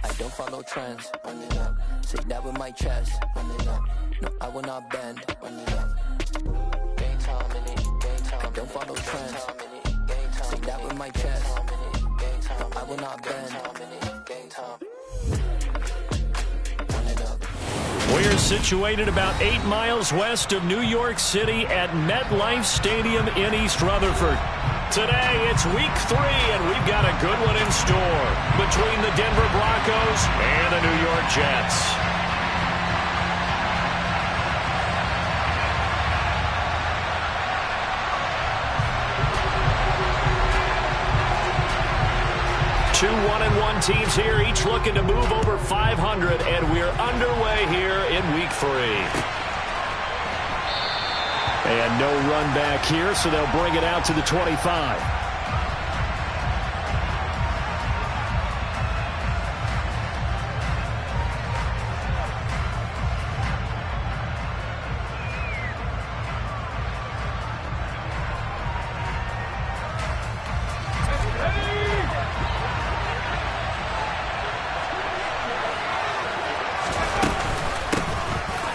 I don't follow trends. Say that with my chest. No, I will not bend. Game time in it. I don't follow trends. Say that with my chest. No, I will not bend. Game time. We're situated about 8 miles west of New York City at MetLife Stadium in East Rutherford. Today, it's week 3, and we've got a good one in store between the Denver Broncos and the New York Jets. Two 1-1 teams here, each looking to move over 500, and we're underway here in week 3. And no run back here, so they'll bring it out to the 25.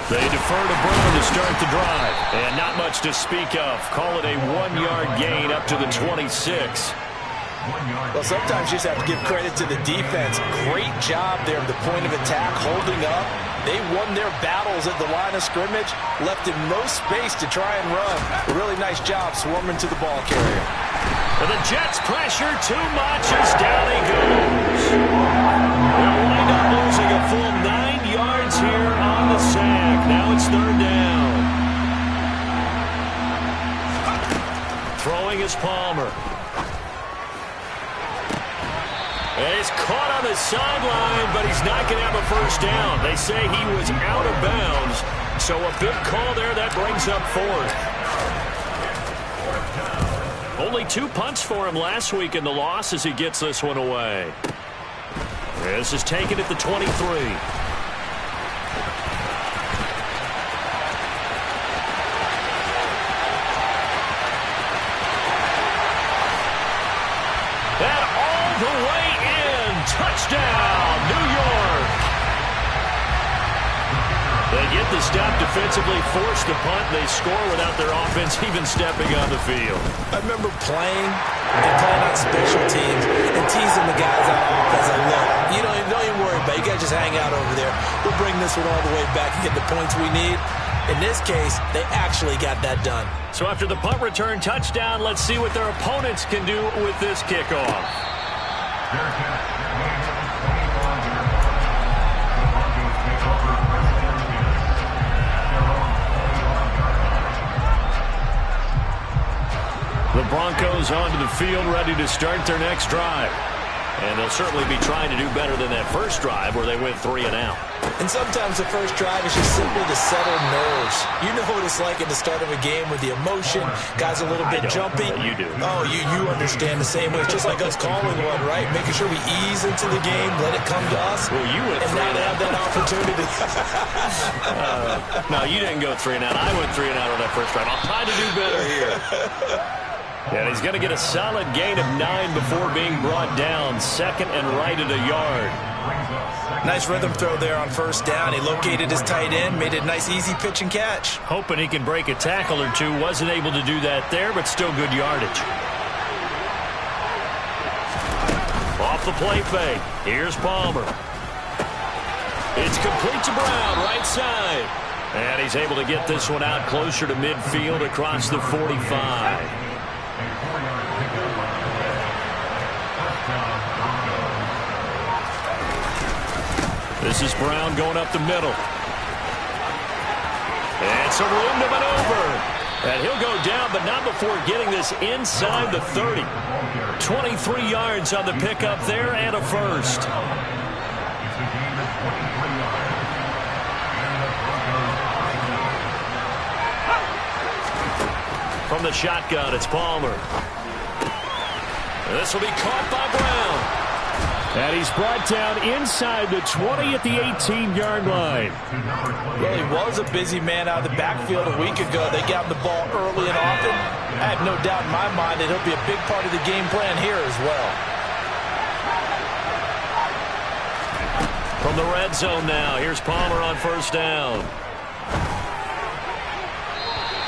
They defer to Brown to start the drive. And not much to speak of. Call it a 1-yard gain up to the 26. Well, sometimes you just have to give credit to the defense. Great job there at the point of attack, holding up. They won their battles at the line of scrimmage, left him no space to try and run. A really nice job swarming to the ball carrier. And the Jets pressure too much as down he goes. They'll wind up losing a full 9 yards here on the sack. Now it's 3rd down. Throwing is Palmer. And he's caught on the sideline, but he's not going to have a first down. They say he was out of bounds, so a big call there that brings up 4th. Only 2 punts for him last week in the loss as he gets this one away. This is taken at the 23. Touchdown, New York! They get the stop defensively, force the punt. They score without their offense even stepping on the field. I remember playing on special teams and teasing the guys on offense. Like, look, don't even worry about it. You guys just hang out over there. We'll bring this one all the way back and get the points we need. In this case, they actually got that done. So after the punt return touchdown, let's see what their opponents can do with this kickoff. The Broncos onto the field, ready to start their next drive. And they'll certainly be trying to do better than that first drive where they went 3 and out. And sometimes the first drive is just simply to settle nerves. You know what it's like at the start of a game with the emotion. Guys a little bit jumpy. You do. Oh, you understand the same way. It's just like us calling one, right? Making sure we ease into the game, let it come to us. Well, you went 3 and have that opportunity. No, you didn't go 3 and out. I went 3 and out on that first drive. I'll try to do better here. And he's going to get a solid gain of 9 before being brought down. 2nd and right at a yard. Nice rhythm throw there on first down. He located his tight end, made it a nice easy pitch and catch. Hoping he can break a tackle or two. Wasn't able to do that there, but still good yardage. Off the play fake. Here's Palmer. It's complete to Brown, right side. And he's able to get this one out closer to midfield across the 45. This is Brown going up the middle. And some room to maneuver. And he'll go down, but not before getting this inside the 30. 23 yards on the pickup there and a first. From the shotgun, it's Palmer. This will be caught by Brown. And he's brought down inside the 20 at the 18-yard line. Well, he was a busy man out of the backfield a week ago. They got him the ball early and often. I have no doubt in my mind that he'll be a big part of the game plan here as well. From the red zone now, here's Palmer on first down.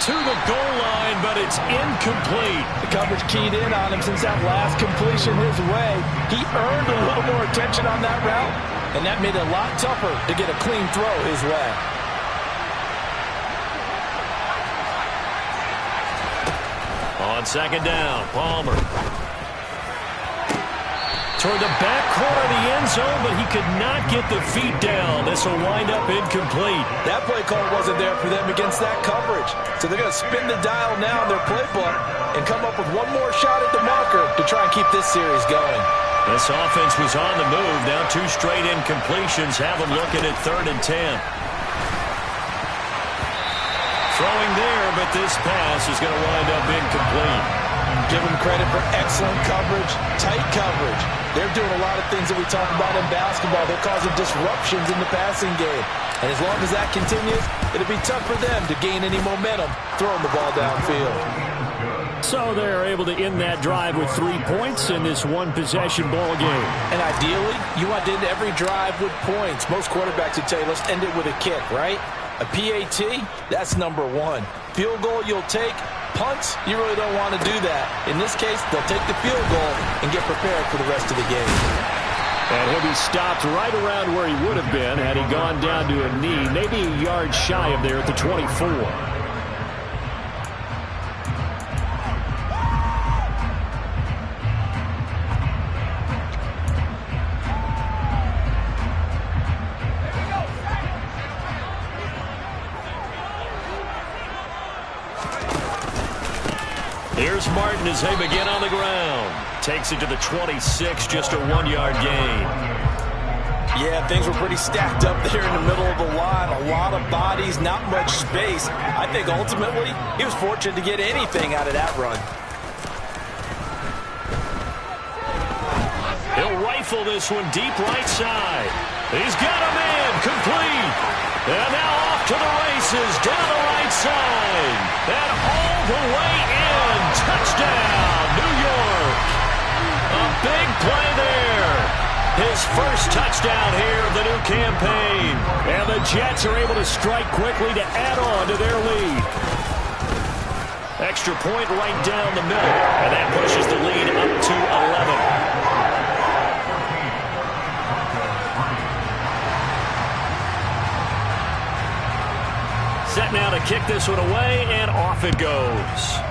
To the goal line, but it's incomplete. The coverage keyed in on him since that last completion his way. He earned a little more attention on that route, and that made it a lot tougher to get a clean throw his way. On second down, Palmer. Toward the back corner of the end zone, but he could not get the feet down. This will wind up incomplete. That play call wasn't there for them against that coverage. So they're going to spin the dial now in their playbook and come up with one more shot at the marker to try and keep this series going. This offense was on the move. Now 2 straight incompletions have them looking at 3rd and 10. Throwing there, but this pass is going to wind up incomplete. Give them credit for excellent coverage, tight coverage. They're doing a lot of things that we talk about in basketball. They're causing disruptions in the passing game. And as long as that continues, it'll be tough for them to gain any momentum throwing the ball downfield. So they're able to end that drive with 3 points in this one-possession ball game. And ideally, you want to end every drive with points. Most quarterbacks would tell you, let's end it with a kick, right? A PAT, that's number 1. Field goal you'll take. Punts, you really don't want to do that. In this case, they'll take the field goal and get prepared for the rest of the game. And he'll be stopped right around where he would have been had he gone down to a knee, maybe a yard shy of there at the 24. Here's Martin as they begin on the ground. Takes it to the 26, just a 1-yard gain. Yeah, things were pretty stacked up there in the middle of the line. A lot of bodies, not much space. I think ultimately he was fortunate to get anything out of that run. He'll rifle this one deep right side. He's got a man, complete. And now off to the races, down the right side. And all the way in. Touchdown, New York. A big play there. His first touchdown here of the new campaign. And the Jets are able to strike quickly to add on to their lead. Extra point right down the middle. And that pushes the lead up to 11. Set now to kick this one away, and off it goes.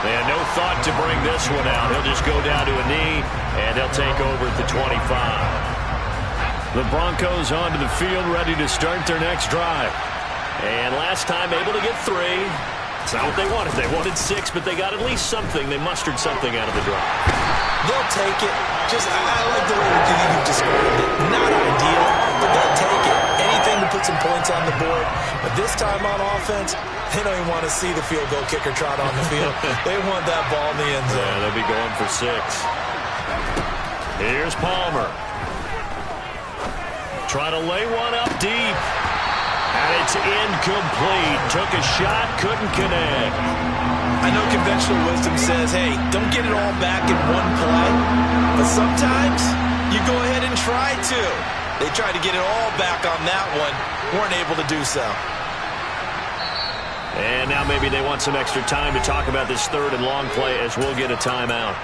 They had no thought to bring this one out. He'll just go down to a knee, and they'll take over at the 25. The Broncos onto the field, ready to start their next drive. And last time able to get 3. It's not what they wanted. They wanted 6, but they got at least something. They mustered something out of the drive. They'll take it. Just, I like the way you described it. Not ideal, but they'll take it. Anything to put some points on the board. But this time on offense, they don't even want to see the field goal kicker trot on the field. They want that ball in the end zone. Yeah, they'll be going for 6. Here's Palmer. Try to lay one up deep. And it's incomplete. Took a shot, couldn't connect. I know conventional wisdom says, hey, don't get it all back in one play. But sometimes you go ahead and try to. They tried to get it all back on that one. Weren't able to do so. And now maybe they want some extra time to talk about this 3rd and long play as we'll get a timeout.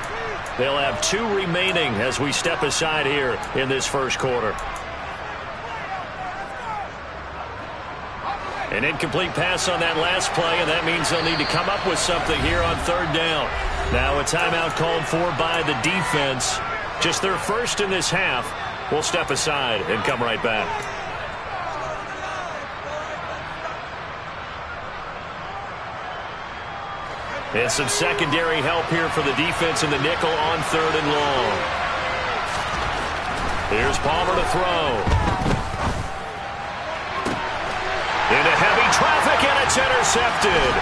They'll have 2 remaining as we step aside here in this first quarter. An incomplete pass on that last play, and that means they'll need to come up with something here on 3rd down. Now a timeout called for by the defense. Just their first in this half. We'll step aside and come right back. And some secondary help here for the defense in the nickel on 3rd and long. Here's Palmer to throw. Into heavy traffic, and it's intercepted.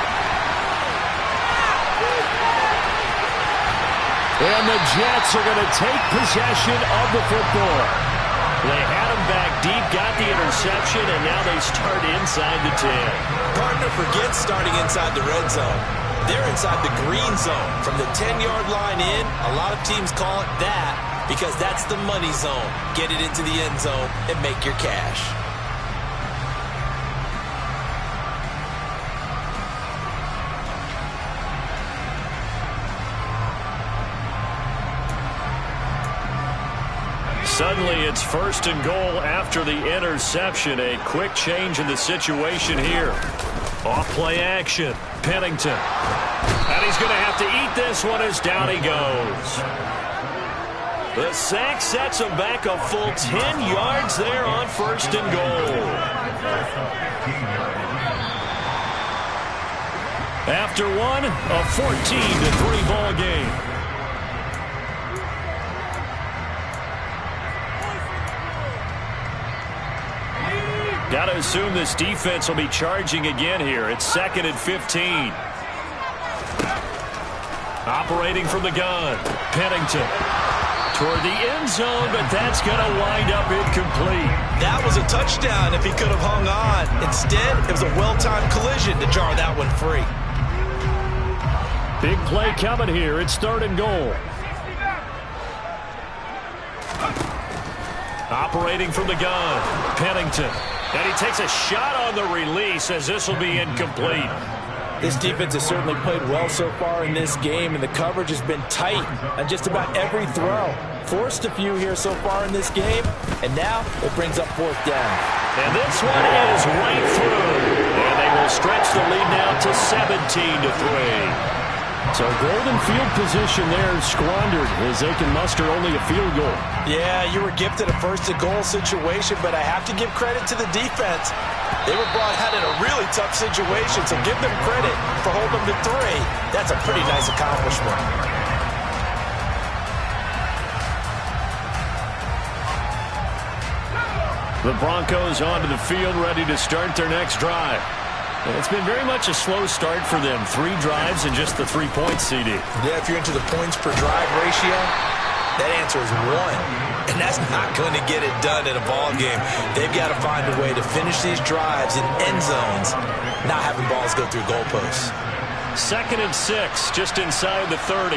And the Jets are going to take possession of the football. They had him back deep, got the interception, and now they start inside the 10. Partner forgets starting inside the red zone. They're inside the green zone. From the 10-yard line in, a lot of teams call it that because that's the money zone. Get it into the end zone and make your cash. Suddenly, it's 1st and goal after the interception. A quick change in the situation here. Off play action. Pennington. And he's going to have to eat this one as down he goes. The sack sets him back a full 10 yards there on 1st and goal. After one, a 14-3 ball game. Got to assume this defense will be charging again here. It's 2nd and 15. Operating from the gun. Pennington toward the end zone, but that's going to wind up incomplete. That was a touchdown if he could have hung on. Instead, it was a well-timed collision to jar that one free. Big play coming here. It's 3rd and goal. Operating from the gun. Pennington. And he takes a shot on the release as this will be incomplete. This defense has certainly played well so far in this game, and the coverage has been tight on just about every throw. Forced a few here so far in this game, and now it brings up 4th down. And this one is right through. And they will stretch the lead now to 17-3. So golden field position there squandered as they can muster only a field goal. Yeah, you were gifted a 1st and goal situation, but I have to give credit to the defense. They were brought out in a really tough situation, so give them credit for holding them to 3. That's a pretty nice accomplishment. The Broncos onto the field, ready to start their next drive. It's been very much a slow start for them. 3 drives and just the 3 points, CD. Yeah, if you're into the points per drive ratio, that answer is 1. And that's not going to get it done in a ball game. They've got to find a way to finish these drives in end zones, not having balls go through goalposts. 2nd and 6, just inside the 30.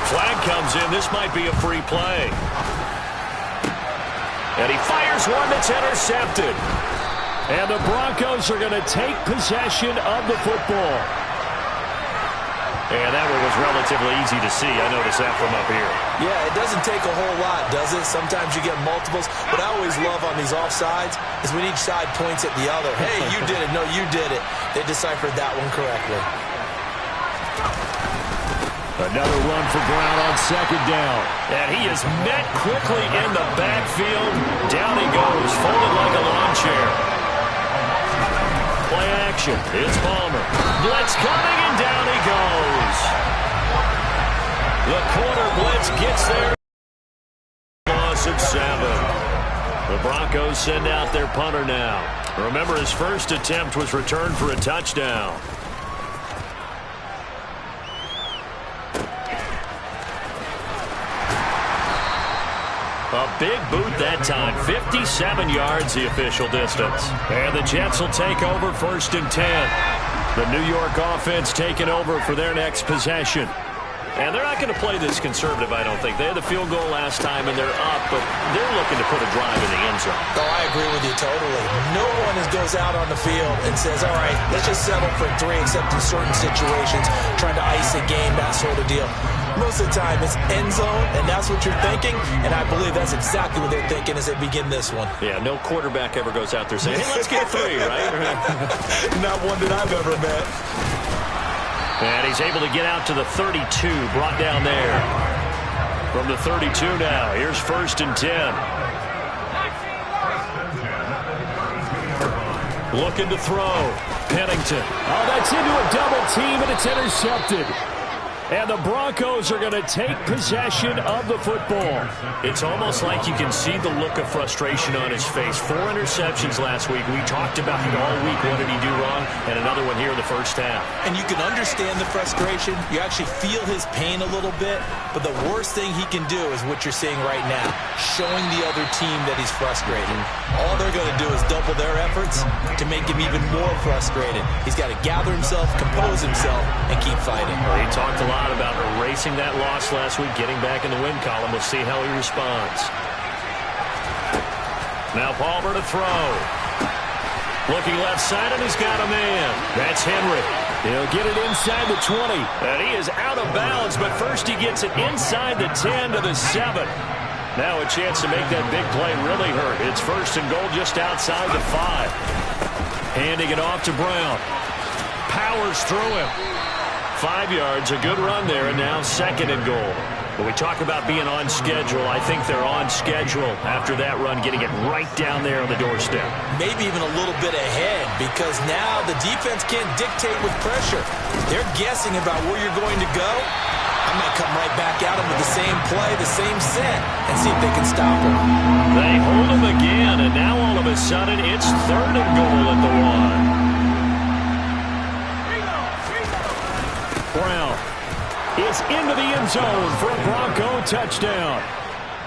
Flag comes in. This might be a free play. And he fires one that's intercepted. And the Broncos are going to take possession of the football. And that one was relatively easy to see. I noticed that from up here. Yeah, it doesn't take a whole lot, does it? Sometimes you get multiples. What I always love on these offsides is when each side points at the other. Hey, you did it. No, you did it. They deciphered that one correctly. Another run for Brown on 2nd down. And he is met quickly in the backfield. Down he goes, folded like a lawn chair. Play action. It's Palmer. Blitz coming, and down he goes. The corner blitz gets there. Loss of 7. The Broncos send out their punter now. Remember, his first attempt was returned for a touchdown. A big boot that time. 57 yards the official distance. And the Jets will take over 1st and 10. The New York offense taking over for their next possession. And they're not going to play this conservative, I don't think. They had the field goal last time, and they're up, but they're looking to put a drive in the end zone. Oh, I agree with you totally. No one goes out on the field and says, all right, let's just settle for 3, except in certain situations, trying to ice a game, that sort of deal. Most of the time, it's end zone, and that's what you're thinking, and I believe that's exactly what they're thinking as they begin this one. Yeah, no quarterback ever goes out there saying, hey, let's get 3, right? Not one that I've ever met. And he's able to get out to the 32, brought down there. From the 32 now, here's 1st and 10. Looking to throw. Pennington. Oh, that's into a double team, and it's intercepted. And the Broncos are going to take possession of the football. It's almost like you can see the look of frustration on his face. 4 interceptions last week. We talked about it all week. What did he do wrong? And another one here in the first half. And you can understand the frustration. You actually feel his pain a little bit. But the worst thing he can do is what you're seeing right now, showing the other team that he's frustrated. All they're going to do is double their efforts to make him even more frustrated. He's got to gather himself, compose himself, and keep fighting. Well, he talked a lot about erasing that loss last week, getting back in the win column. We'll see how he responds. Now Palmer to throw. Looking left side, and he's got a man. That's Henry. He'll get it inside the 20. And he is out of bounds, but first he gets it inside the 10 to the 7. Now a chance to make that big play really hurt. It's first and goal just outside the 5. Handing it off to Brown. Powers through him. 5 yards, a good run there, and now second and goal. When we talk about being on schedule, I think they're on schedule after that run, getting it right down there on the doorstep. Maybe even a little bit ahead, because now the defense can't dictate with pressure. They're guessing about where you're going to go. I might come right back at them with the same play, the same set, and see if they can stop him. They hold him again, and now all of a sudden it's third and goal at the 1. Brown is into the end zone for a Bronco touchdown.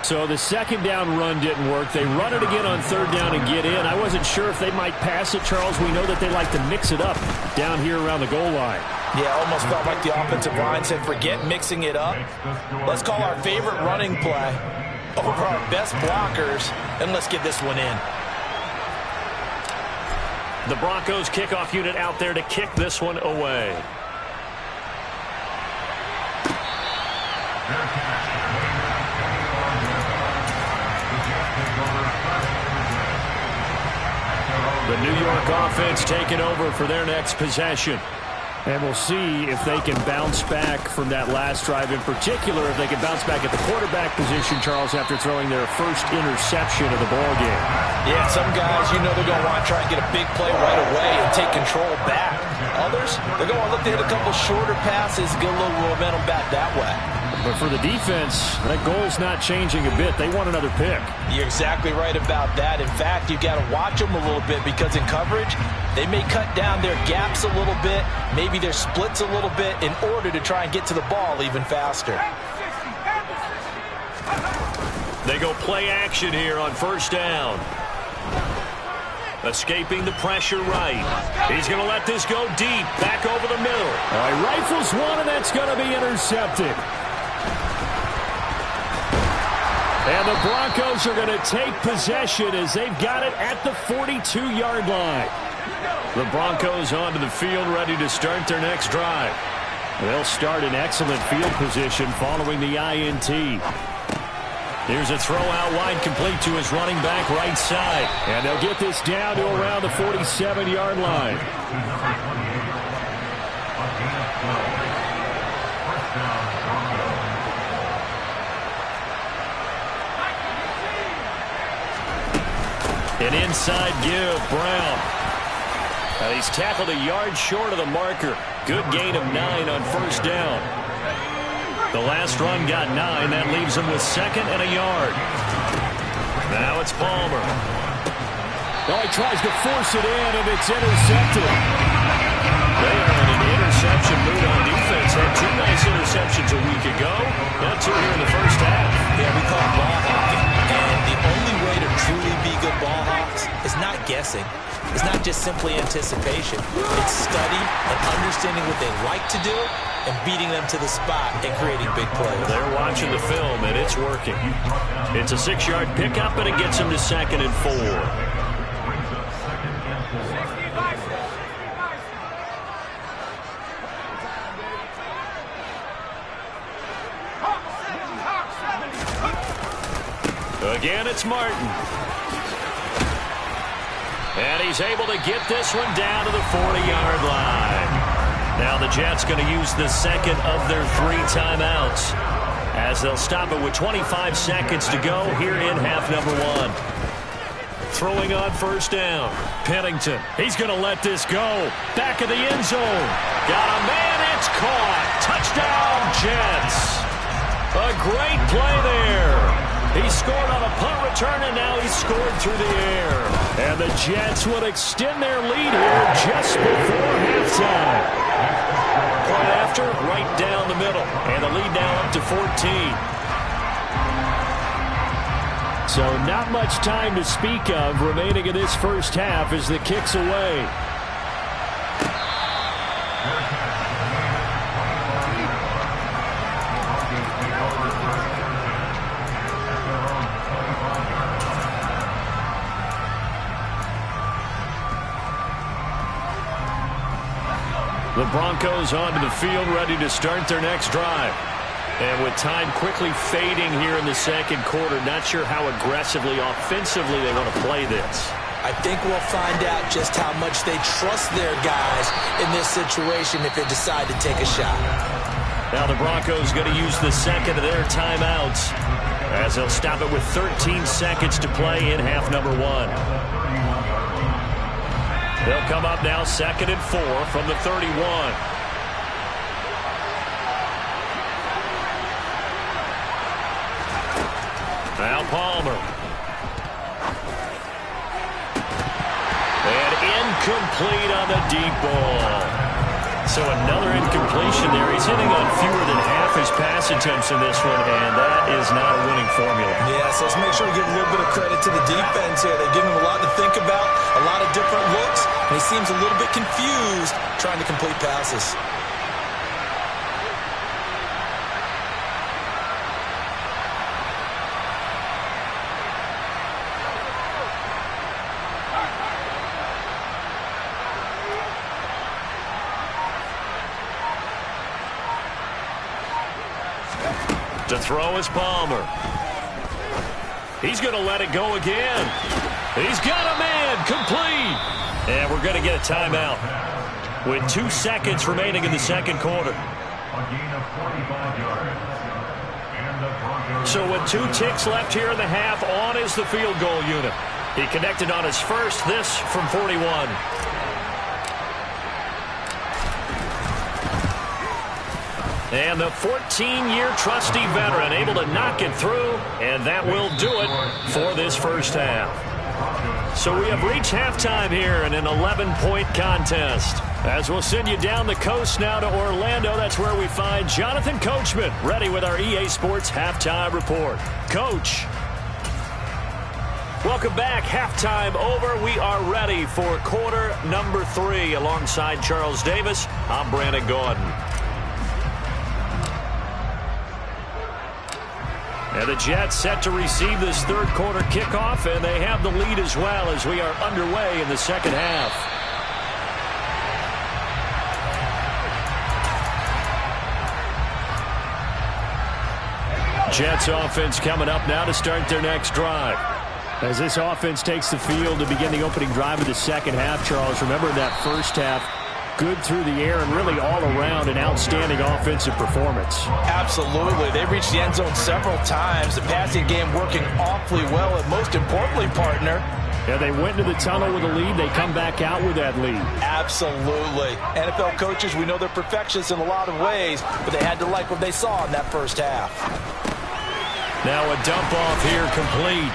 So the second down run didn't work. They run it again on third down and get in. I wasn't sure if they might pass it, Charles. We know that they like to mix it up down here around the goal line. Yeah, almost felt like the offensive line said, forget mixing it up. Let's call our favorite running play over our best blockers, and let's get this one in. The Broncos kickoff unit out there to kick this one away. The New York offense taking over for their next possession. And we'll see if they can bounce back from that last drive. In particular, if they can bounce back at the quarterback position, Charles, after throwing their first interception of the ball game. Yeah, some guys, you know they're going to want to try and get a big play right away and take control back. Others, they're going to look to hit a couple shorter passes, get a little momentum back that way. But for the defense, that goal's not changing a bit. They want another pick. You're exactly right about that. In fact, you've got to watch them a little bit, because in coverage, they may cut down their gaps a little bit, maybe their splits a little bit, in order to try and get to the ball even faster. They go play action here on first down. Escaping the pressure right. He's going to let this go deep, back over the middle. All right, rifles one, and that's going to be intercepted. And the Broncos are going to take possession as they've got it at the 42-yard line. The Broncos onto the field, ready to start their next drive. They'll start in excellent field position following the INT. Here's a throw out wide, complete to his running back right side. And they'll get this down to around the 47-yard line. An inside give, Brown. Now he's tackled a yard short of the marker. Good gain of 9 on first down. The last run got 9. That leaves him with second and a yard. Now it's Palmer. Oh, he tries to force it in, and it's intercepted. They are in an interception mood on defense. Had 2 nice interceptions a week ago. Now 2 here in the first half. Yeah, we call it ball hawking. And the only way to truly be good ball hawks is not guessing. It's not just simply anticipation. It's study and understanding what they like to do and beating them to the spot and creating big plays. They're watching the film, and it's working. It's a 6-yard pickup, and it gets them to second and 4. Again, it's Martin. And he's able to get this one down to the 40-yard line. Now the Jets going to use the second of their 3 timeouts, as they'll stop it with 25 seconds to go here in half number 1. throwing on first down. Pennington, he's going to let this go. Back of the end zone. Got a man, it's caught. Touchdown, Jets. A great play there. He scored on a punt return, and now he's scored through the air. And the Jets will extend their lead here just before halftime. Point after, right down the middle. And the lead now up to 14. So not much time to speak of remaining in this first half as the kick's away. The Broncos onto the field, ready to start their next drive. And with time quickly fading here in the second quarter, not sure how aggressively, offensively they want to play this. I think we'll find out just how much they trust their guys in this situation if they decide to take a shot. Now the Broncos going to use the second of their timeouts as they'll stop it with 13 seconds to play in half number one. They'll come up now 2nd and 4 from the 31. Now Palmer. And incomplete on the deep ball. So another incompletion there. He's hitting on fewer than half his pass attempts in this one, and that is not a winning formula. Yeah, so let's make sure we give a little bit of credit to the defense here. They give him a lot to think about, a lot of different looks, and he seems a little bit confused trying to complete passes. To throw is Palmer. He's going to let it go again. He's got a man, complete. And we're going to get a timeout with 2 seconds remaining in the second quarter. So with 2 ticks left here in the half, on is the field goal unit. He connected on his first, this from 41. And the 14-year trusty veteran able to knock it through, and that will do it for this first half. So we have reached halftime here in an 11-point contest. As we'll send you down the coast now to Orlando, that's where we find Jonathan Coachman, ready with our EA Sports Halftime Report. Coach. Welcome back. Halftime over. We are ready for quarter number 3. Alongside Charles Davis, I'm Brandon Gordon. And the Jets set to receive this third quarter kickoff, and they have the lead as well as we are underway in the second half. Jets offense coming up now to start their next drive. As this offense takes the field to begin the opening drive of the second half, Charles, remember that first half, good through the air and really all around an outstanding offensive performance. Absolutely. They reached the end zone several times. The passing game working awfully well, and most importantly, partner, yeah, they went into the tunnel with a lead. They come back out with that lead. Absolutely. NFL coaches, we know they're perfectionists in a lot of ways, but they had to like what they saw in that first half. Now a dump off here complete.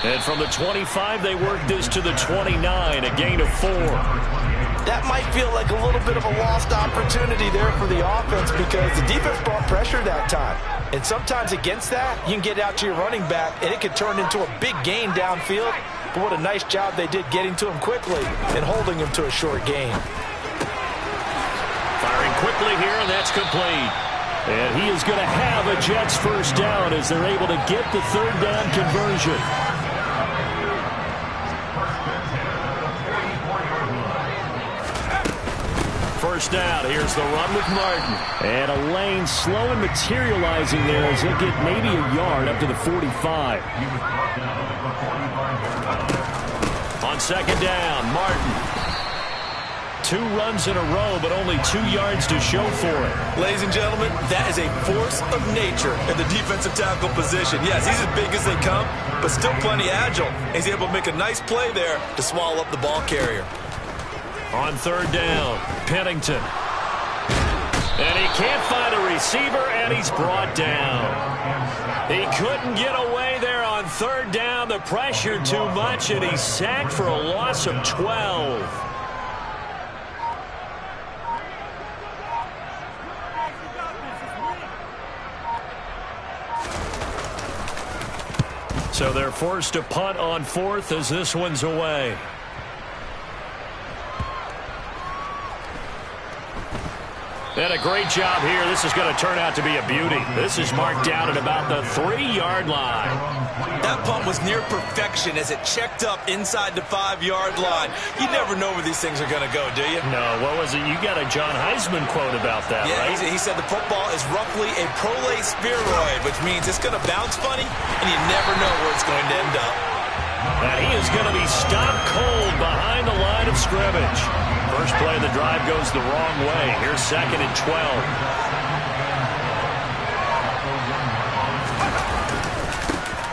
And from the 25, they work this to the 29, a gain of 4. That might feel like a little bit of a lost opportunity there for the offense because the defense brought pressure that time. And sometimes against that, you can get out to your running back, and it could turn into a big gain downfield. But what a nice job they did getting to him quickly and holding him to a short gain. Firing quickly here, and that's complete. And he is going to have a Jets first down as they're able to get the third down conversion. First down, here's the run with Martin. And a lane slow and materializing there as he'll get maybe a yard up to the 45. On second down, Martin. 2 runs in a row, but only 2 yards to show for it. Ladies and gentlemen, that is a force of nature in the defensive tackle position. Yes, he's as big as they come, but still plenty agile. He's able to make a nice play there to swallow up the ball carrier. On third down, Pennington. And he can't find a receiver, and he's brought down. He couldn't get away there on third down. The pressure too much, and he's sacked for a loss of 12. So they're forced to punt on fourth as this one's away. And a great job here. This is going to turn out to be a beauty. This is marked down at about the 3-yard line. That punt was near perfection as it checked up inside the 5-yard line. You never know where these things are going to go, do you? No, what was it? You got a John Heisman quote about that, right? Yeah, he said the football is roughly a prolate spheroid, which means it's going to bounce funny, and you never know where it's going to end up. And he is going to be stopped cold behind the line of scrimmage. First play of the drive goes the wrong way. Here's 2nd and 12.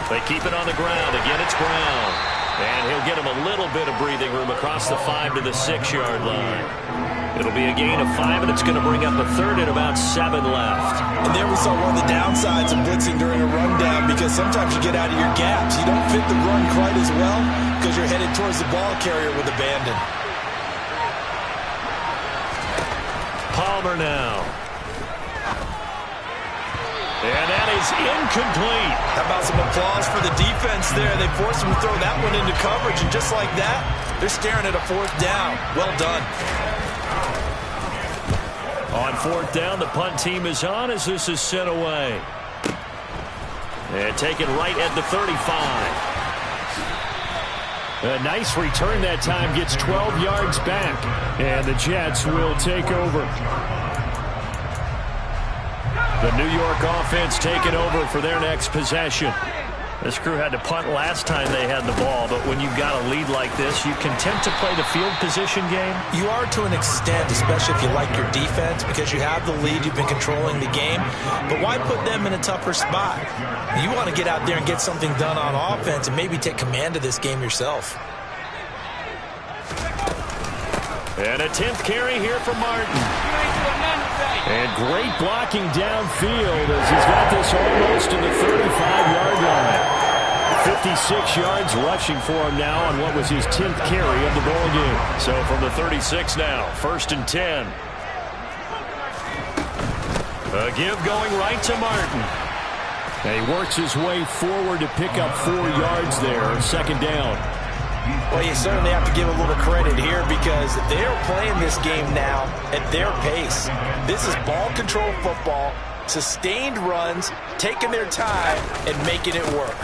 They keep it on the ground. Again, it's Brown. And he'll get him a little bit of breathing room across the 5 to the 6-yard line. It'll be a gain of 5, and it's going to bring up a third and about 7 left. And there we saw one of the downsides of blitzing during a rundown, because sometimes you get out of your gaps. You don't fit the run quite as well because you're headed towards the ball carrier with abandon. Palmer now. And that is incomplete. How about some applause for the defense there? They forced him to throw that one into coverage, and just like that, they're staring at a 4th down. Well done. On 4th down, the punt team is on as this is sent away. And taken right at the 35. A nice return that time, gets 12 yards back. And the Jets will take over. The New York offense taking over for their next possession. This crew had to punt last time they had the ball, but when you've got a lead like this, you content to play the field position game? You are to an extent, especially if you like your defense, because you have the lead, you've been controlling the game. But why put them in a tougher spot? You want to get out there and get something done on offense and maybe take command of this game yourself. And a 10th carry here for Martin. And great blocking downfield as he's got this almost to the 35-yard line. 56 yards rushing for him now on what was his 10th carry of the ball game. So from the 36 now, 1st and 10. A give going right to Martin. And he works his way forward to pick up 4 yards there, 2nd down. Well, you certainly have to give a little credit here because they're playing this game now at their pace. This is ball control football, sustained runs, taking their time, and making it work.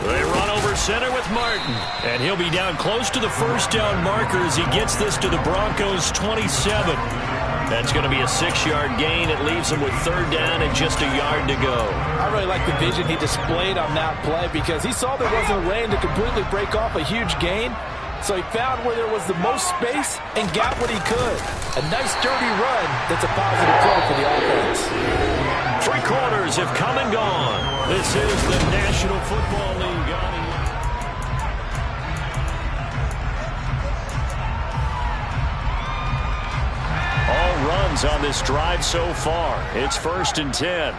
They run over center with Martin, and he'll be down close to the 1st down marker as he gets this to the Broncos' 27. That's going to be a 6-yard gain. It leaves him with 3rd down and just a yard to go. I really like the vision he displayed on that play because he saw there wasn't a lane to completely break off a huge gain. So he found where there was the most space and got what he could. A nice dirty run that's a positive play for the offense. 3 quarters have come and gone. This is the National Football League. All runs on this drive so far. It's 1st and 10.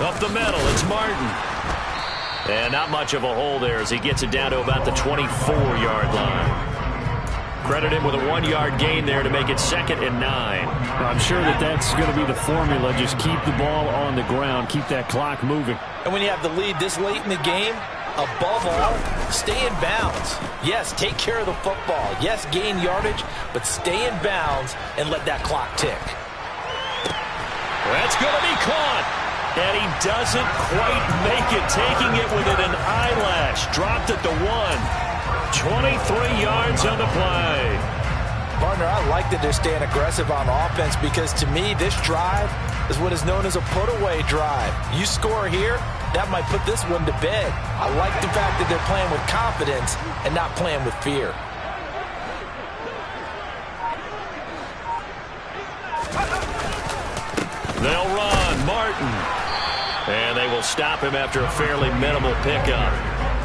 Up the middle, it's Martin. And not much of a hole there as he gets it down to about the 24-yard line. Credit him with a 1-yard gain there to make it 2nd and 9. I'm sure that's going to be the formula. Just keep the ball on the ground. Keep that clock moving. And when you have the lead this late in the game, above all, stay in bounds. Yes, take care of the football. Yes, gain yardage, but stay in bounds and let that clock tick. That's going to be caught. And he doesn't quite make it, taking it within an eyelash. Dropped at the 1. 23 yards on the play. Partner, I like that they're staying aggressive on offense because to me, this drive is what is known as a put-away drive. You score here, that might put this one to bed. I like the fact that they're playing with confidence and not playing with fear. The Martin. And they will stop him after a fairly minimal pickup.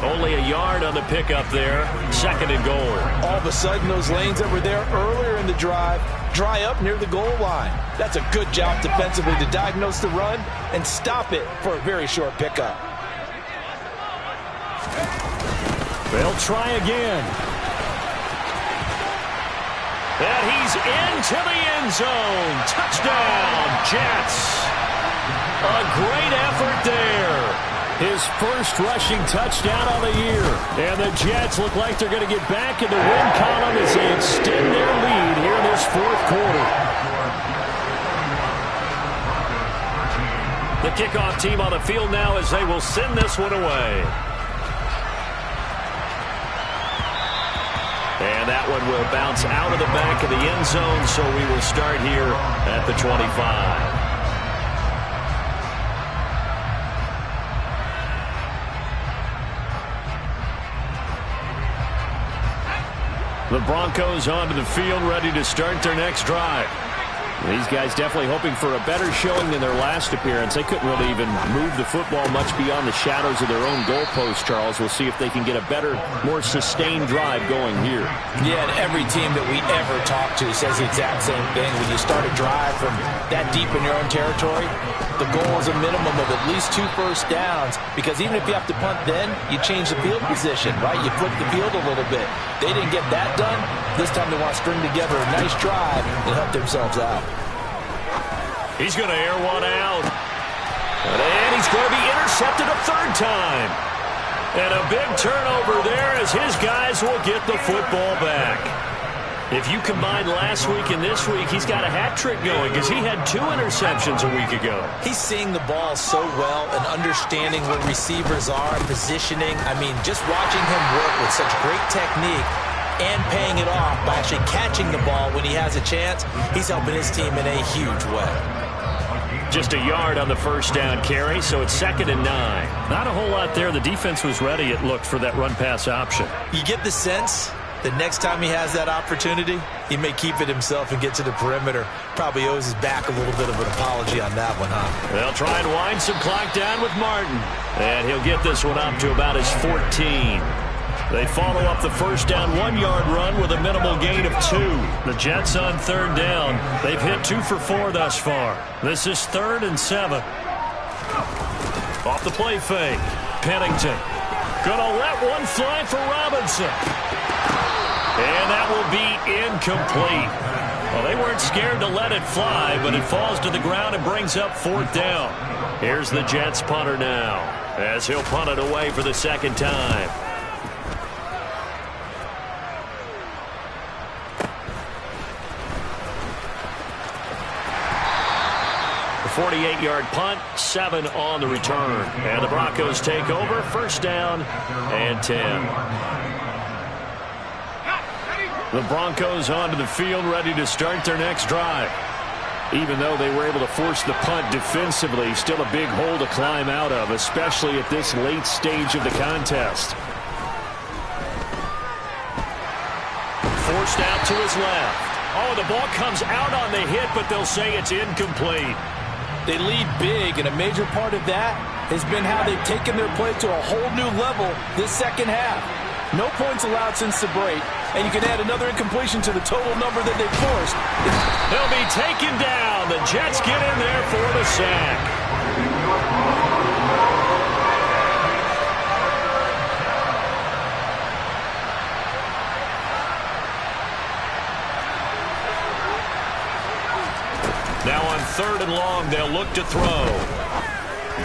Only a yard on the pickup there. 2nd and goal. All of a sudden, those lanes that were there earlier in the drive dry up near the goal line. That's a good job defensively to diagnose the run and stop it for a very short pickup. They'll try again. And he's into the end zone. Touchdown, Jets. A great effort there. His first rushing touchdown of the year. And the Jets look like they're going to get back in the win column as they extend their lead here in this 4th quarter. The kickoff team on the field now as they will send this one away. And that one will bounce out of the back of the end zone, so we will start here at the 25. The Broncos onto the field, ready to start their next drive. These guys definitely hoping for a better showing than their last appearance. They couldn't really even move the football much beyond the shadows of their own goalpost, Charles. We'll see if they can get a better, more sustained drive going here. Yeah, and every team that we ever talk to says the exact same thing. When you start a drive from that deep in your own territory, the goal is a minimum of at least 2 first downs, because even if you have to punt then, you change the field position, right? You flip the field a little bit. They didn't get that done. This time they want to string together a nice drive and help themselves out. He's going to air one out. And he's going to be intercepted a 3rd time. And a big turnover there as his guys will get the football back. If you combine last week and this week, he's got a hat trick going because he had 2 interceptions a week ago. He's seeing the ball so well and understanding where receivers are, positioning. I mean, just watching him work with such great technique and paying it off by actually catching the ball when he has a chance, he's helping his team in a huge way. Just a yard on the first down carry, so it's 2nd and 9. Not a whole lot there. The defense was ready, it looked, for that run-pass option. You get the sense that next time he has that opportunity, he may keep it himself and get to the perimeter. Probably owes his back a little bit of an apology on that one, huh? They'll try and wind some clock down with Martin. And he'll get this one up to about his 14. They follow up the first down 1-yard run with a minimal gain of 2. The Jets on 3rd down. They've hit 2 for 4 thus far. This is 3rd and 7. Off the play fake. Pennington. Gonna let one fly for Robinson. And that will be incomplete. Well, they weren't scared to let it fly, but it falls to the ground and brings up 4th down. Here's the Jets punter now, as he'll punt it away for the 2nd time. The 48-yard punt, 7 on the return. And the Broncos take over, 1st down and 10. The Broncos onto the field, ready to start their next drive. Even though they were able to force the punt defensively, still a big hole to climb out of, especially at this late stage of the contest. Forced out to his left. Oh, the ball comes out on the hit, but they'll say it's incomplete. They lead big, and a major part of that has been how they've taken their play to a whole new level this 2nd half. No points allowed since the break, and you can add another incompletion to the total number that they've forced. They'll be taken down. The Jets get in there for the sack. Now on 3rd and long, they'll look to throw.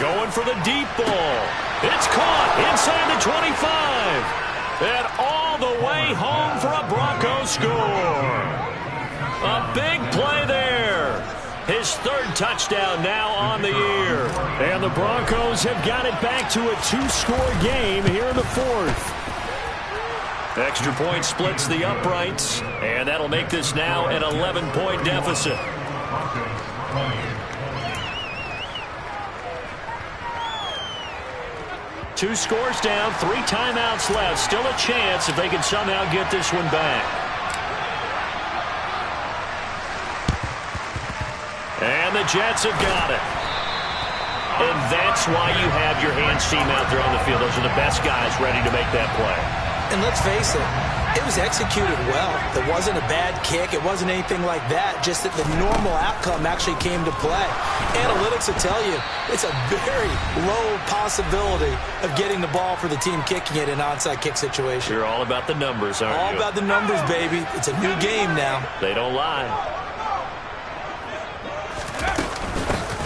Going for the deep ball. It's caught inside the 25. And all the way home for a Broncos score. A big play there. His 3rd touchdown now on the year. And the Broncos have got it back to a 2-score game here in the 4th. Extra point splits the uprights. And that'll make this now an 11-point deficit. Two scores down, 3 timeouts left. Still a chance if they can somehow get this one back. And the Jets have got it. And that's why you have your hands team out there on the field. Those are the best guys ready to make that play. And let's face it, it was executed well. It wasn't a bad kick. It wasn't anything like that. Just that the normal outcome actually came to play. Analytics will tell you it's a very low possibility of getting the ball for the team kicking it in an onside kick situation. You're all about the numbers, aren't you? All about the numbers, baby. It's a new game now. They don't lie.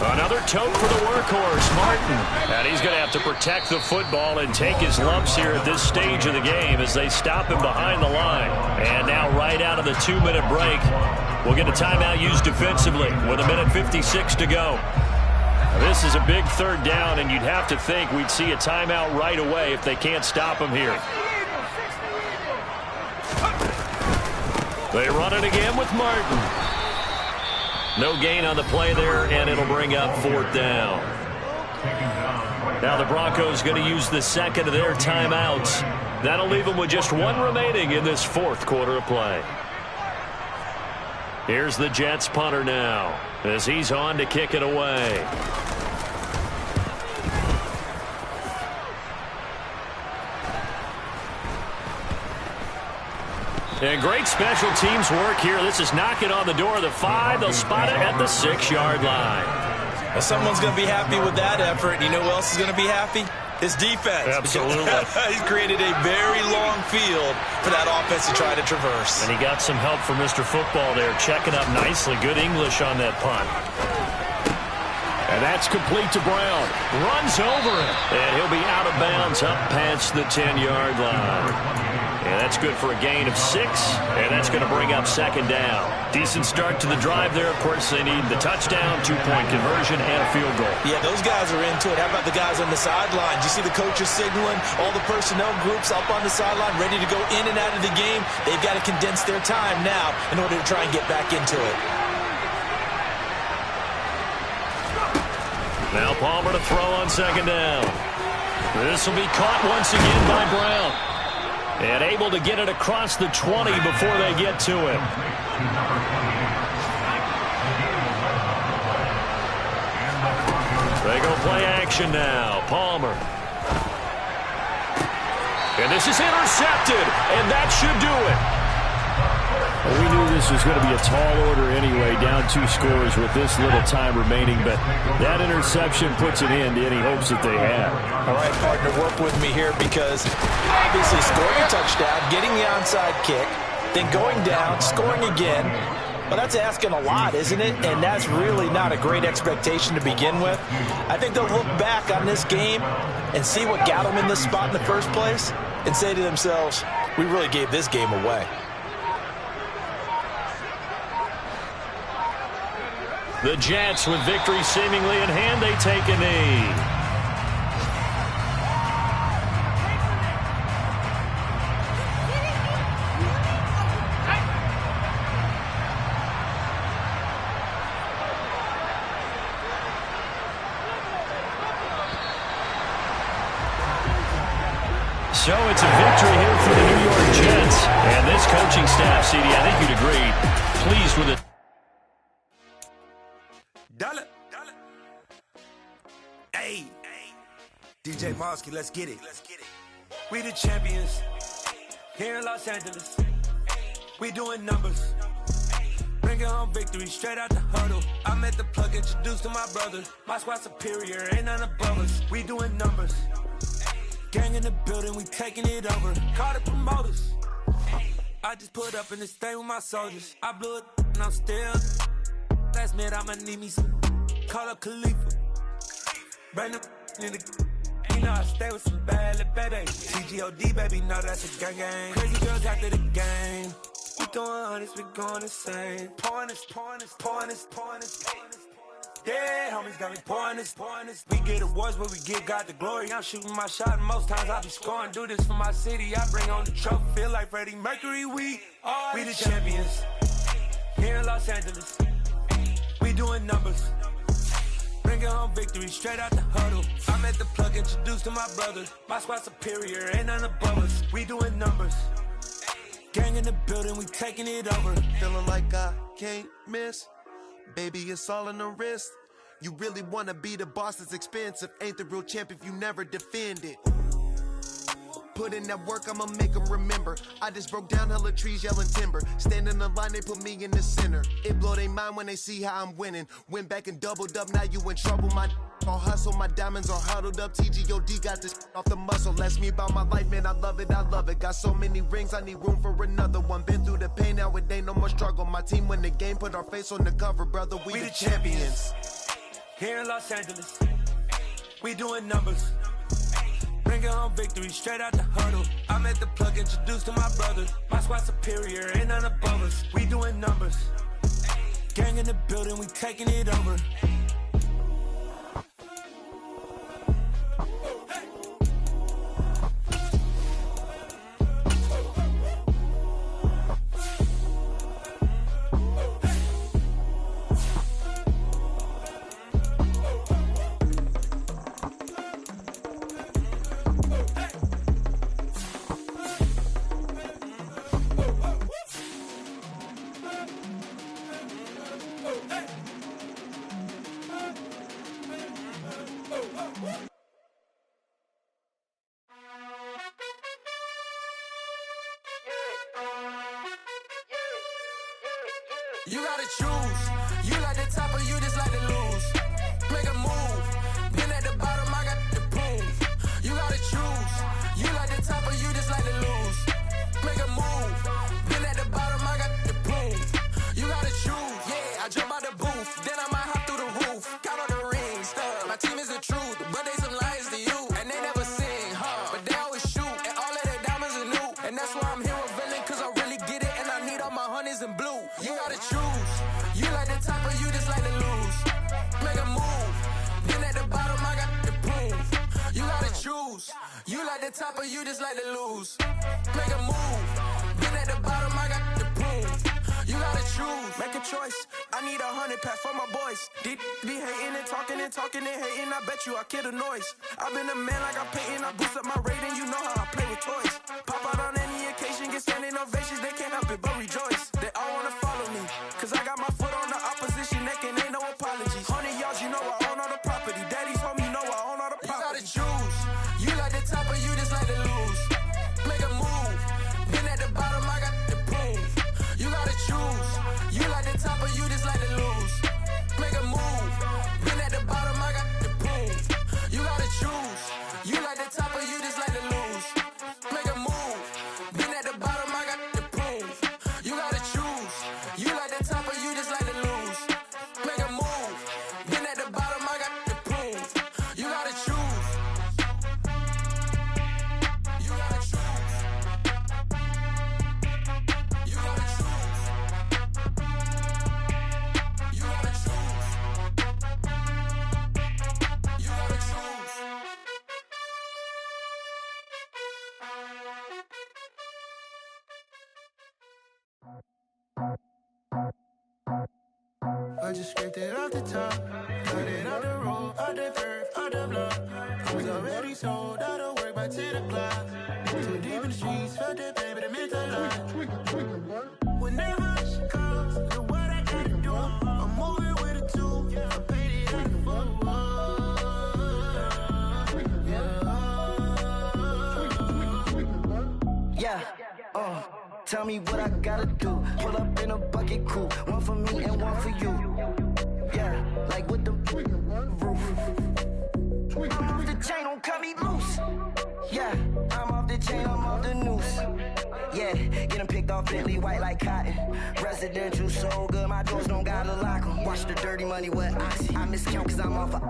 Another tote for the workhorse, Martin. And he's going to have to protect the football and take his lumps here at this stage of the game as they stop him behind the line. And now right out of the 2-minute break, we'll get a timeout used defensively with 1:56 to go. This is a big third down, and you'd have to think we'd see a timeout right away if they can't stop him here. They run it again with Martin. No gain on the play there, and it'll bring up 4th down. Now the Broncos going to use the second of their timeouts. That'll leave them with just one remaining in this 4th quarter of play. Here's the Jets punter now as he's on to kick it away. And great special teams work here. This is knocking on the door of the 5. They'll spot it at the 6-yard line. Well, someone's going to be happy with that effort. You know who else is going to be happy? His defense. Absolutely. He's created a very long field for that offense to try to traverse. And he got some help from Mr. Football there, checking up nicely. Good English on that punt. And that's complete to Brown. Runs over it. And he'll be out of bounds up past the 10-yard line. And that's good for a gain of 6, and that's going to bring up 2nd down. Decent start to the drive there. Of course, they need the touchdown, 2-point conversion, and a field goal. Yeah, those guys are into it. How about the guys on the sideline? Do you see the coaches signaling? All the personnel groups up on the sideline ready to go in and out of the game. They've got to condense their time now in order to try and get back into it. Now Palmer to throw on 2nd down. This will be caught once again by Brown. And able to get it across the 20 before they get to it. They go play action now. Palmer. And this is intercepted. And that should do it. Well, we knew this was going to be a tall order anyway, down 2 scores with this little time remaining, but that interception puts an end to any hopes that they had. All right, partner, work with me here because obviously scoring a touchdown, getting the onside kick, then going down, scoring again. Well, that's asking a lot, isn't it? And that's really not a great expectation to begin with. I think they'll look back on this game and see what got them in this spot in the first place and say to themselves, we really gave this game away. The Jets, with victory seemingly in hand, they take a knee. So it's a victory here for the New York Jets. And this coaching staff, CD, I think you'd agree, pleased with it. Hey, DJ Mosky, let's get it. We the champions here in Los Angeles. We doing numbers. Bringing home victory straight out the huddle. I met the plug, introduced to my brother. My squad superior, ain't none above us. We doing numbers. Gang in the building, we taking it over. Call the promoters. I just put up in this thing with my soldiers. I blew it and I'm still. Last minute I'ma need me some. Call up Khalifa. Bring them in the. You know I stay with some bad little baby. CGOD baby, know that's a gang gang. Crazy girls after the game. We doing honest, we going insane. Pouring this. Yeah, homies got me pouring this. We get awards, but we give God the glory. I'm shooting my shot, and most times I be scoring. Do this for my city, I bring on the trophy. Feel like Freddie Mercury, we the champions here in Los Angeles. We doing numbers. Bringing home victory straight out the huddle. I'm at the plug, introduced to my brother. My squad superior, ain't none above us. We doing numbers. Gang in the building, we taking it over. Feeling like I can't miss. Baby, it's all in the wrist. You really wanna be the boss, it's expensive. Ain't the real champ if you never defend it. Put in that work, I'ma make them remember. I just broke down hella trees, yelling timber. Stand in the line, they put me in the center. It blow their mind when they see how I'm winning. Went back and doubled up, now you in trouble. My all hustle, my diamonds are huddled up. TGOD got this off the muscle. That's me about my life, man, I love it, I love it. Got so many rings, I need room for another one. Been through the pain, now it ain't no more struggle. My team win the game, put our face on the cover, brother, we the champions. Here in Los Angeles, we doing numbers. Bringing home victory straight out the huddle. I'm at the plug, introduced to my brothers. My squad superior, ain't none above us. We doing numbers. Gang in the building, we taking it over. You gotta choose. You like the top or you just like to lose. Make a move. Been at the bottom, I got the proof. You gotta choose. You like the top or you just like to lose. Make a move. Been at the bottom, I got the proof. You gotta choose. Yeah, I jump out the booth. Then I might hop through the roof. Count on the rings. My team is the truth, but they some liars to you. And they never sing, but they always shoot. And all of their diamonds are new. And that's why I'm here with Villain, cause I really get it. And I need all my honeys in blue. You gotta choose. You like the top or you just like to lose. Make a move. Been at the bottom, I got the proof. You gotta choose. You like the top or you just like to lose. Make a move. Been at the bottom, I got the proof. You gotta choose. Make a choice. I need 100 pack for my boys. Deep be hating and talking and hating. I bet you I kill the noise. I've been a man like I'm painting. I boost up my rating. You know how I play with toys. Pop out on any occasion, get standing ovations. They can't help it but rejoice. They all wanna follow me, cause I got my foot on the opposition neck and ain't no apologies. 100 yards, you know I own all the property. Daddy's home, you know I own all the property. You gotta choose. You like the top or you just like to lose. Make a move. Been at the bottom, I got the proof. You gotta choose. You like the top or you just like to lose. Make a move. Been at the bottom, I got the proof. You gotta choose. You like the top or you just like to lose. Make a move. Been at the bottom, I got the proof. You gotta choose. You like the top or you just like to lose. Make a move. Been at the bottom, I got the proof. You gotta choose. You gotta choose. You gotta choose. You gotta choose. You gotta choose. I just scraped it off the top, cut it off the road, off the curve, off the block. I was already sold, out of work by 10 o'clock. Too deep in the streets, felt that pain, but it meant a lot. Whenever she calls, know what I gotta do. I'm moving with a two, I paid it out the full. Yeah, tell me what I gotta do. Pull up in a bucket crew, one for me and one for you. Yeah, like with the roof. I'm off the chain, don't cut me loose. Yeah, I'm off the chain, I'm off the noose. Yeah, get them picked off Bentley, white like cotton. Residential, so good, my doors don't gotta lock them. Watch the dirty money with Oxy. I miscount cause I'm off a...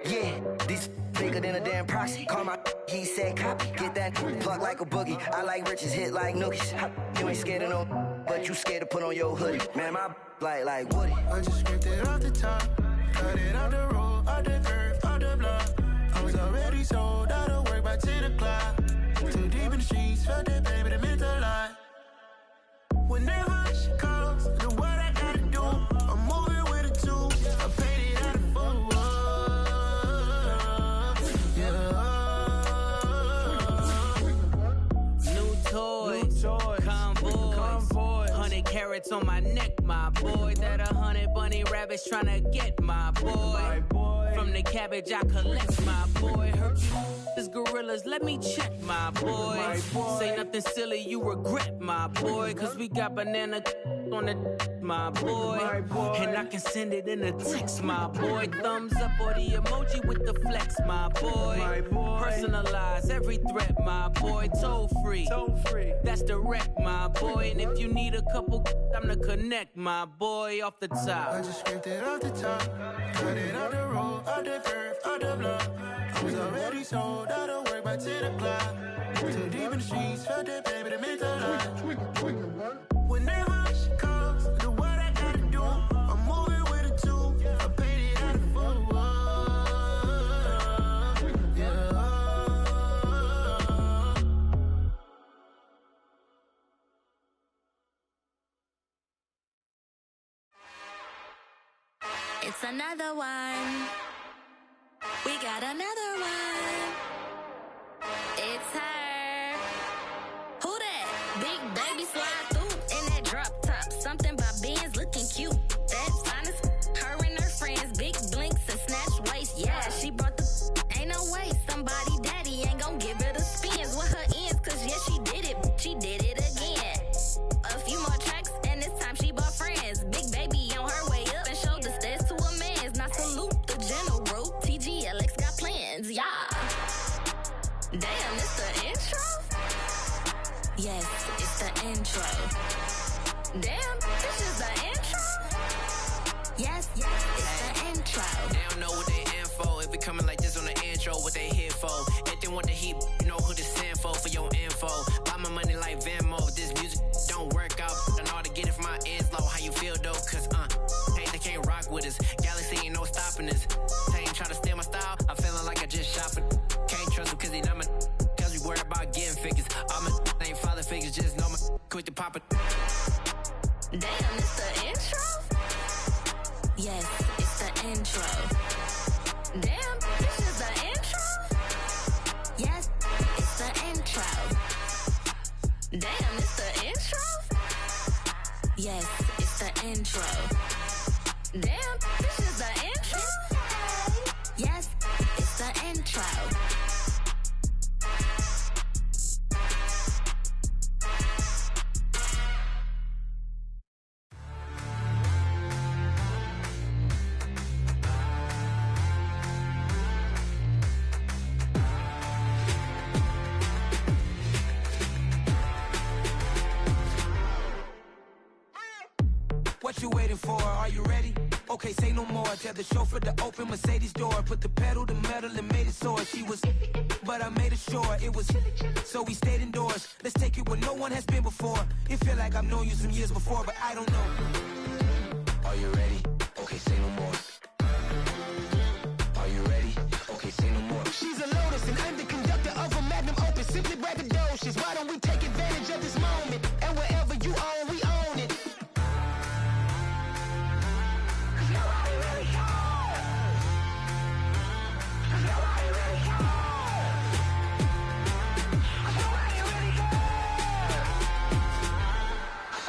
Yeah, these bigger than a damn proxy. Call my he said copy. Get that plug like a boogie. I like riches, hit like nookies. You ain't scared of no, but you scared to put on your hoodie. Man, my like Woody. I just scraped it off the top, cut it off the road, off the curve, off the block. I was already sold, out of work by 10 o'clock. Too deep in the streets, felt that pain, but it meant a lot. Whenever she calls, know what I gotta do. I'm moving with a two, I paid it out of full. carrots on my neck, my boy. That 100 bunny rabbits tryna get, my boy. From the cabbage I collect, my boy. Hurt you, this gorillas, let me check, my boy. Say nothing silly, you regret, my boy. Cause we got banana on the my boy. And I can send it in a text, my boy. Thumbs up or the emoji with the flex, my boy. Personalize every threat, my boy. Toll free, that's direct, my boy. And if you need a couple, I'm the connect, my boy. Off the top, I just scraped it off the top, cut it on the road, on the curve, on the block. I was already sold, out of work by 10 o'clock. Too deep in the streets, felt that baby, the mental lie. Whenever she calls, do what I gotta do. I'm moving with a two, I paid it out of full. Yeah. It's another one. We got another one. It's her. Who that? Big baby slide through in that drop top. Something by Benz looking cute. That's honest. Her and her friends, big blinks and snatch waist. Yeah, she brought the. Ain't no way somebody daddy ain't gon' give her the spins with her ends. Cause yeah, she did it. She did it again. A few more tracks and this time she bought friends. Big baby on her way up and showed the stairs to a man's. Now salute the general. TGLX got plans, yeah. Damn, it's the intro? Yes, it's the intro. Damn, this is the intro? Yes, it's the intro. They don't know what they in for. If we coming like this on the intro, what they here for? If they want the heat, you know who to send for your info. Buy my money like Venmo. If this music don't work out, I know how to get it from my ends low. How you feel though? Cause hey, they can't rock with us. Galaxy ain't no stopping us. They ain't try to steal my style. I'm feeling like I just shopping. Can't trust them cause they not my. Cause we worried about getting figures. All my ain't father figures, just know my quick to pop it. Damn, it's the intro? Yes, it's the intro. Damn, this is the intro? Yes, it's the intro. Damn, it's the intro? Yes, it's the intro. Damn, this is the intro? Yes, it's the intro. What you waiting for? Are you ready? Okay, say no more. Tell the chauffeur to open Mercedes door. Put the pedal to metal and made it soar. She was, but I made it sure it was. So we stayed indoors. Let's take it where no one has been before. It feel like I've known you some years before, but I don't know. Are you ready? Okay, say no more. Are you ready? Okay, say no more. She's a Lotus and I'm the conductor of a Magnum Opus. Simply braggadocious. Why don't we take advantage of this moment? And wherever you own, we own it. Nobody really cares. Nobody really cares. Nobody really cares.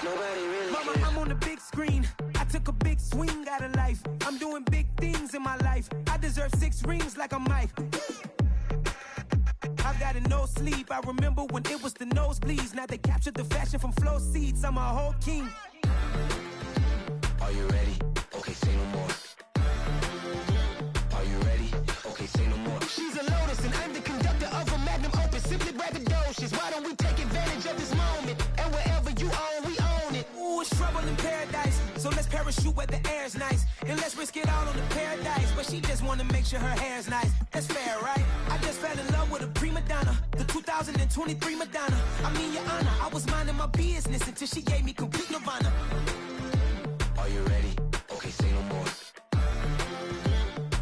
Nobody really cares. Mama, I'm on the big screen. I took a big swing out of life. I'm doing big things in my life. I deserve 6 rings like I'm Mike. I've got no sleep. I remember when it was the nosebleeds. Now they captured the fashion from flow seats. I'm a whole king. Are you ready? Okay, say no more. Are you ready? Okay, say no more. She's a Lotus and I'm the conductor of a Magnum Opus. Simply braggadocious. Why don't we take advantage of this moment? And wherever you own, we own it. Ooh, it's trouble in paradise. So let's parachute where the air's nice. And let's risk it all on the paradise. But she just wanna make sure her hair's nice. That's fair, right? I just fell in love with a prima donna. The 2023 Madonna. I mean, your honor, I was minding my business until she gave me complete nirvana. Are you ready? Okay, say no more.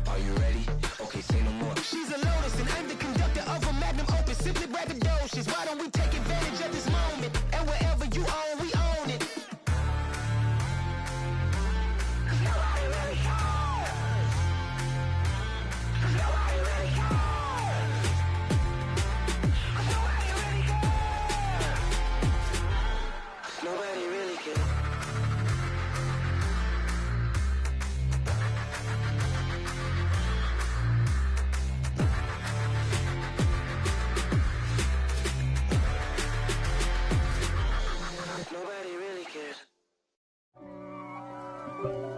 Are you ready? Okay, say no more. She's a Lotus and I'm the conductor of a Magnum Opus. Simply braggadocious. Why don't we take advantage of this moment? And wherever you own, we own it. Nobody really cares. Nobody really cares. Nobody really cares. Nobody really cares. Bye.